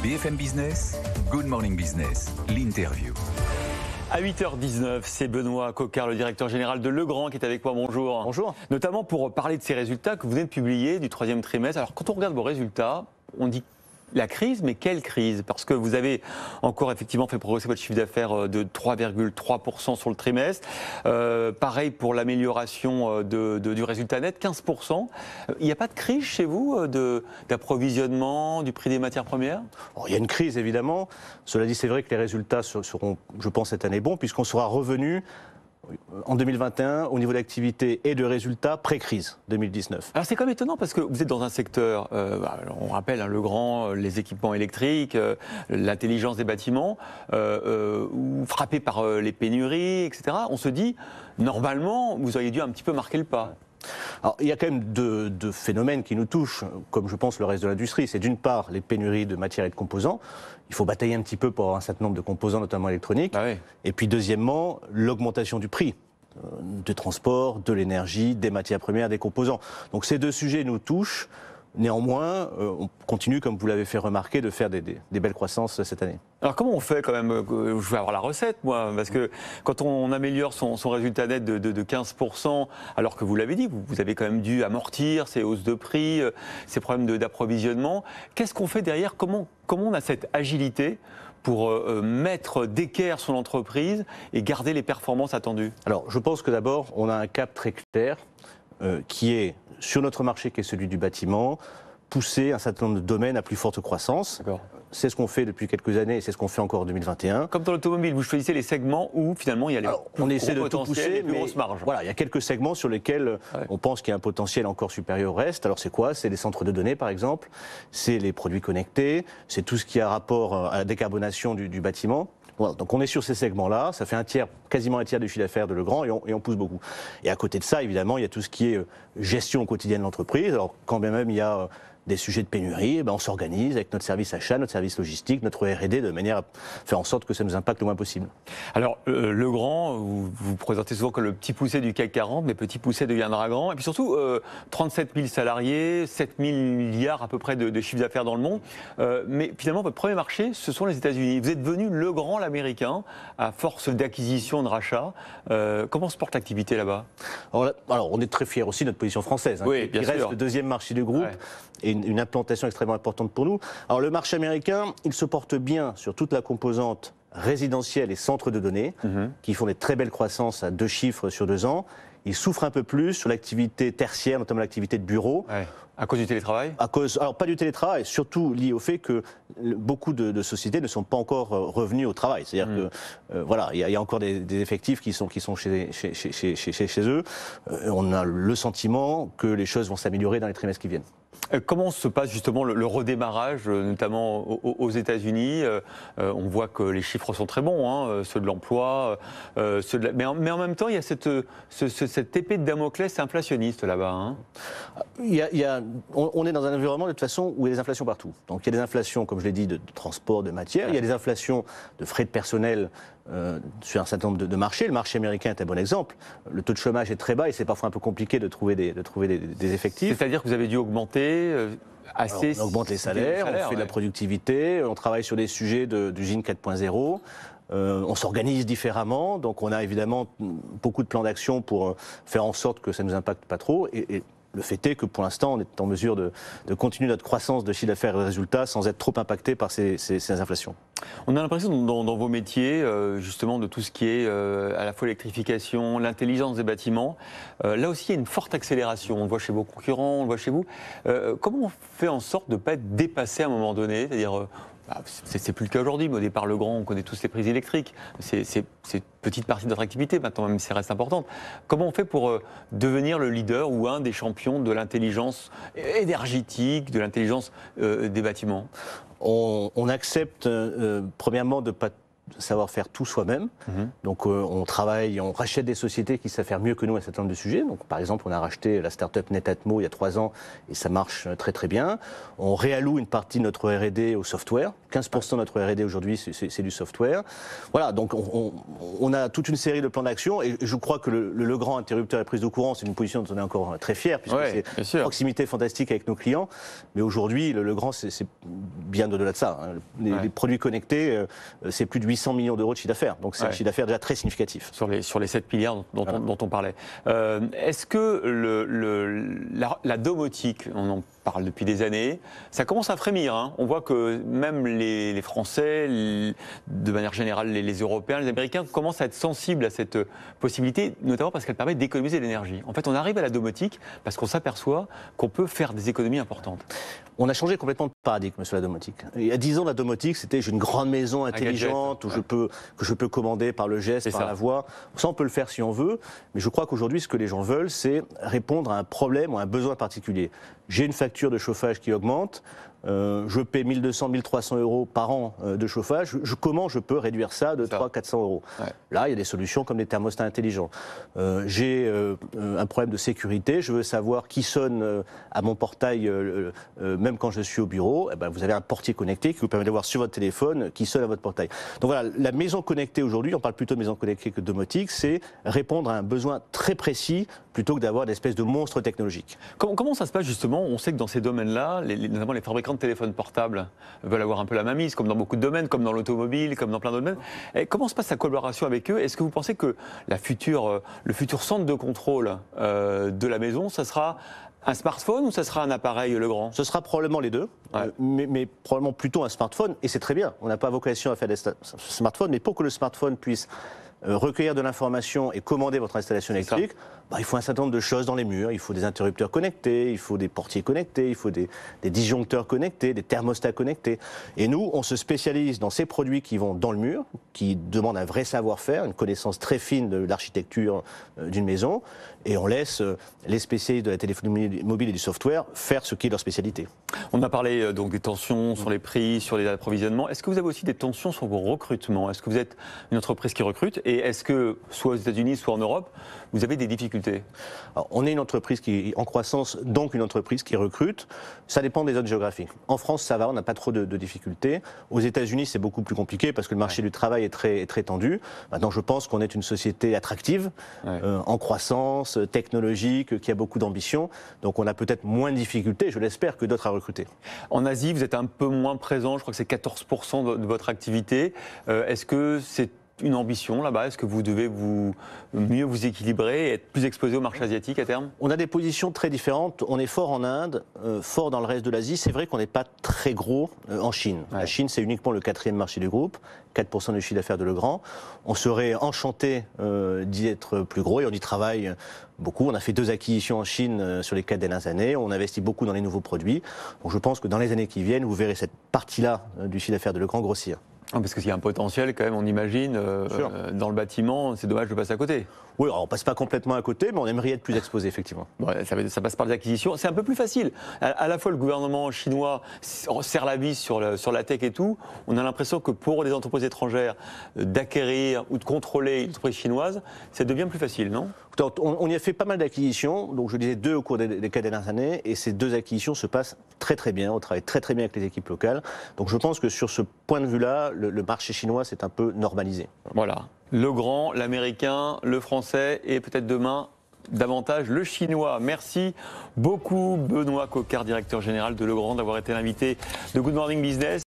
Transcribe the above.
BFM Business, Good Morning Business, l'interview. À 8h19, c'est Benoît Coquart, le directeur général de Legrand, qui est avec moi. Bonjour. Bonjour. Notamment pour parler de ces résultats que vous venez de publier du troisième trimestre. Alors, quand on regarde vos résultats, on dit la crise, mais quelle crise? Parce que vous avez encore effectivement fait progresser votre chiffre d'affaires de 3,3% sur le trimestre. Pareil pour l'amélioration du résultat net, 15%. Il n'y a pas de crise chez vous d'approvisionnement, du prix des matières premières? Il y a une crise évidemment. Cela dit, c'est vrai que les résultats seront, je pense, cette année bons, puisqu'on sera revenu en 2021 au niveau d'activité et de résultats pré-crise 2019. Alors c'est quand même étonnant parce que vous êtes dans un secteur, on rappelle Legrand, les équipements électriques, l'intelligence des bâtiments, frappé par les pénuries, etc. On se dit, normalement, vous auriez dû un petit peu marquer le pas. Alors, il y a quand même deux phénomènes qui nous touchent, comme je pense le reste de l'industrie. C'est d'une part les pénuries de matières et de composants. Il faut batailler un petit peu pour avoir un certain nombre de composants, notamment électroniques. Ah oui. Et puis deuxièmement, l'augmentation du prix de transport, de l'énergie, des matières premières, des composants. Donc ces deux sujets nous touchent. Néanmoins, on continue, comme vous l'avez fait remarquer, de faire des belles croissances cette année. Alors comment on fait quand même? Je vais avoir la recette, moi, parce que quand on améliore son résultat net de 15%, alors que vous l'avez dit, vous avez quand même dû amortir ces hausses de prix, ces problèmes d'approvisionnement, qu'est-ce qu'on fait derrière? Comment on a cette agilité pour mettre d'équerre son entreprise et garder les performances attendues? Alors, je pense que d'abord, on a un cap très clair qui est, sur notre marché, qui est celui du bâtiment, pousser un certain nombre de domaines à plus forte croissance. C'est ce qu'on fait depuis quelques années et c'est ce qu'on fait encore en 2021. Comme dans l'automobile, vous choisissez les segments où finalement il y a les on essaie de tout pousser, les plus grosses marges. Voilà, il y a quelques segments sur lesquels on pense qu'il y a un potentiel encore supérieur au reste. Alors c'est quoi? C'est les centres de données par exemple, c'est les produits connectés, c'est tout ce qui a rapport à la décarbonation du bâtiment. Voilà, donc on est sur ces segments-là, ça fait quasiment un tiers du chiffre d'affaires de Legrand et on pousse beaucoup. Et à côté de ça, évidemment, il y a tout ce qui est gestion au quotidien de l'entreprise. Alors quand bien même il y a des sujets de pénurie, on s'organise avec notre service achat, notre service logistique, notre R&D, de manière à faire en sorte que ça nous impacte le moins possible. Alors, Legrand, vous présentez souvent comme le petit poucet du CAC 40, mais petit poucet deviendra grand. Et puis surtout, 37 000 salariés, 7 000 milliards à peu près de chiffre d'affaires dans le monde. Mais finalement, votre premier marché, ce sont les États-Unis. Vous êtes devenu Legrand l'américain, à force d'acquisition, de rachat. Comment se porte l'activité là-bas? Alors, on est très fiers aussi de notre position française, oui, qui reste le deuxième marché du groupe. Et une implantation extrêmement importante pour nous. Alors le marché américain, il se porte bien sur toute la composante résidentielle et centres de données, qui font des très belles croissances à 2 chiffres sur 2 ans. Il souffre un peu plus sur l'activité tertiaire, notamment l'activité de bureau. À cause du télétravail? Alors pas du télétravail, surtout lié au fait que beaucoup de sociétés ne sont pas encore revenues au travail. C'est-à-dire que voilà, il y a encore des effectifs qui sont chez eux. On a le sentiment que les choses vont s'améliorer dans les trimestres qui viennent. Comment se passe justement le redémarrage, notamment aux États-Unis? On voit que les chiffres sont très bons, ceux de l'emploi, mais en même temps, il y a cette épée de Damoclès inflationniste là-bas. On est dans un environnement de toute façon où il y a des inflations partout. Donc il y a des inflations, comme je l'ai dit, de transport, de matières. Il y a des inflations de frais de personnel sur un certain nombre de marchés. Le marché américain est un bon exemple. Le taux de chômage est très bas et c'est parfois un peu compliqué de trouver des effectifs. C'est-à-dire que vous avez dû augmenter assez... Alors, on augmente les salaires, on fait de la productivité, on travaille sur des sujets d'usine 4.0. On s'organise différemment, donc on a évidemment beaucoup de plans d'action pour faire en sorte que ça ne nous impacte pas trop. Et le fait est que pour l'instant, on est en mesure de continuer notre croissance de chiffre d'affaires et de résultats sans être trop impacté par ces inflations. On a l'impression dans vos métiers, justement, de tout ce qui est à la fois l'électrification, l'intelligence des bâtiments, là aussi il y a une forte accélération. On le voit chez vos concurrents, on le voit chez vous. Comment on fait en sorte de ne pas être dépassé à un moment donné? C'est-à-dire, c'est plus le cas aujourd'hui, mais au départ, Legrand, on connaît tous les prises électriques. C'est une petite partie de notre activité, maintenant même si ça reste importante. Comment on fait pour devenir le leader ou un des champions de l'intelligence énergétique, de l'intelligence des bâtiments? On accepte, premièrement, de ne pas savoir faire tout soi-même. Donc on travaille, on rachète des sociétés qui savent faire mieux que nous un certain nombre de sujets. Donc par exemple, on a racheté la start-up Netatmo il y a 3 ans et ça marche très très bien. On réalloue une partie de notre R&D au software 15% de notre R&D aujourd'hui, c'est du software. Voilà, donc on a toute une série de plans d'action et je crois que le grand interrupteur et prise de courant, c'est une position dont on est encore très fier puisque c'est une proximité fantastique avec nos clients. Mais aujourd'hui, le grand, c'est bien au-delà de ça. Hein. Les produits connectés, c'est plus de 800 millions d'euros de chiffre d'affaires. Donc c'est un chiffre d'affaires déjà très significatif. Sur les 7 milliards dont on parlait. Est-ce que la domotique, on en parle depuis des années, ça commence à frémir. Hein. On voit que même les Français, de manière générale les Européens, les Américains commencent à être sensibles à cette possibilité, notamment parce qu'elle permet d'économiser de l'énergie. En fait, on arrive à la domotique parce qu'on s'aperçoit qu'on peut faire des économies importantes. On a changé complètement de paradigme sur la domotique. Il y a 10 ans, la domotique, c'était j'ai une grande maison intelligente que je peux commander par le geste, par la voix. Ça, on peut le faire si on veut, mais je crois qu'aujourd'hui, ce que les gens veulent, c'est répondre à un problème ou à un besoin particulier. J'ai une facture de chauffage qui augmente, je paie 1200, 1300 euros par an de chauffage, comment je peux réduire ça de 300, 400 euros? Là, il y a des solutions comme les thermostats intelligents. J'ai un problème de sécurité, je veux savoir qui sonne à mon portail, même quand je suis au bureau. Eh ben, vous avez un portier connecté qui vous permet de voir sur votre téléphone qui sonne à votre portail. Donc voilà, la maison connectée aujourd'hui, on parle plutôt de maison connectée que de domotique, c'est répondre à un besoin très précis plutôt que d'avoir des espèces de monstres technologiques. Comment ça se passe justement? On sait que dans ces domaines-là, notamment les fabricants de téléphones portables veulent avoir un peu la mainmise, comme dans beaucoup de domaines, comme dans l'automobile, comme dans plein d'autres domaines. Et comment se passe la collaboration avec eux? Est-ce que vous pensez que le futur centre de contrôle de la maison, ça sera un smartphone ou ça sera un appareil Legrand? Ce sera probablement les deux, mais probablement plutôt un smartphone, et c'est très bien. On n'a pas vocation à faire des smartphones, mais pour que le smartphone puisse recueillir de l'information et commander votre installation électrique, il faut un certain nombre de choses dans les murs. Il faut des interrupteurs connectés, il faut des portiers connectés, il faut des disjoncteurs connectés, des thermostats connectés. Et nous, on se spécialise dans ces produits qui vont dans le mur, qui demandent un vrai savoir-faire, une connaissance très fine de l'architecture d'une maison, et on laisse les spécialistes de la téléphonie mobile et du software faire ce qui est leur spécialité. On a parlé donc des tensions sur les prix, sur les approvisionnements. Est-ce que vous avez aussi des tensions sur vos recrutements? Est-ce que vous êtes une entreprise qui recrute? Et est-ce que, soit aux États-Unis, soit en Europe, vous avez des difficultés? Alors, on est une entreprise qui est en croissance, donc une entreprise qui recrute. Ça dépend des zones géographiques. En France, ça va, on n'a pas trop de difficultés. Aux États-Unis, c'est beaucoup plus compliqué parce que le marché du travail est très tendu. Maintenant, je pense qu'on est une société attractive, en croissance, technologique, qui a beaucoup d'ambition. Donc, on a peut-être moins de difficultés, je l'espère, que d'autres à recruter. En Asie, vous êtes un peu moins présent. Je crois que c'est 14% de votre activité. Est-ce que c'est une ambition là-bas? Est-ce que vous devez mieux vous équilibrer et être plus exposé au marché asiatique à terme? On a des positions très différentes. On est fort en Inde, fort dans le reste de l'Asie. C'est vrai qu'on n'est pas très gros en Chine. La Chine, c'est uniquement le 4e marché du groupe, 4% du chiffre d'affaires de Legrand. On serait enchanté d'y être plus gros et on y travaille beaucoup. On a fait 2 acquisitions en Chine sur les 4 dernières années. On investit beaucoup dans les nouveaux produits. Donc je pense que dans les années qui viennent, vous verrez cette partie-là du chiffre d'affaires de Legrand grossir. Parce qu'il y a un potentiel quand même, on imagine, dans le bâtiment, c'est dommage de passer à côté. Oui, alors on ne passe pas complètement à côté, mais on aimerait être plus exposé, effectivement. Ça passe par des acquisitions. C'est un peu plus facile. À la fois, le gouvernement chinois serre la vis sur la tech et tout. On a l'impression que pour les entreprises étrangères, d'acquérir ou de contrôler une entreprise chinoise, ça devient plus facile, non? On y a fait pas mal d'acquisitions, donc je disais 2 au cours des 4 dernières années, et ces 2 acquisitions se passent très très bien. On travaille très très bien avec les équipes locales. Donc je pense que sur ce point de vue-là, le marché chinois s'est un peu normalisé. Voilà. Legrand, l'américain, le français et peut-être demain davantage le chinois. Merci beaucoup Benoît Coquart, directeur général de Legrand, d'avoir été l'invité de Good Morning Business.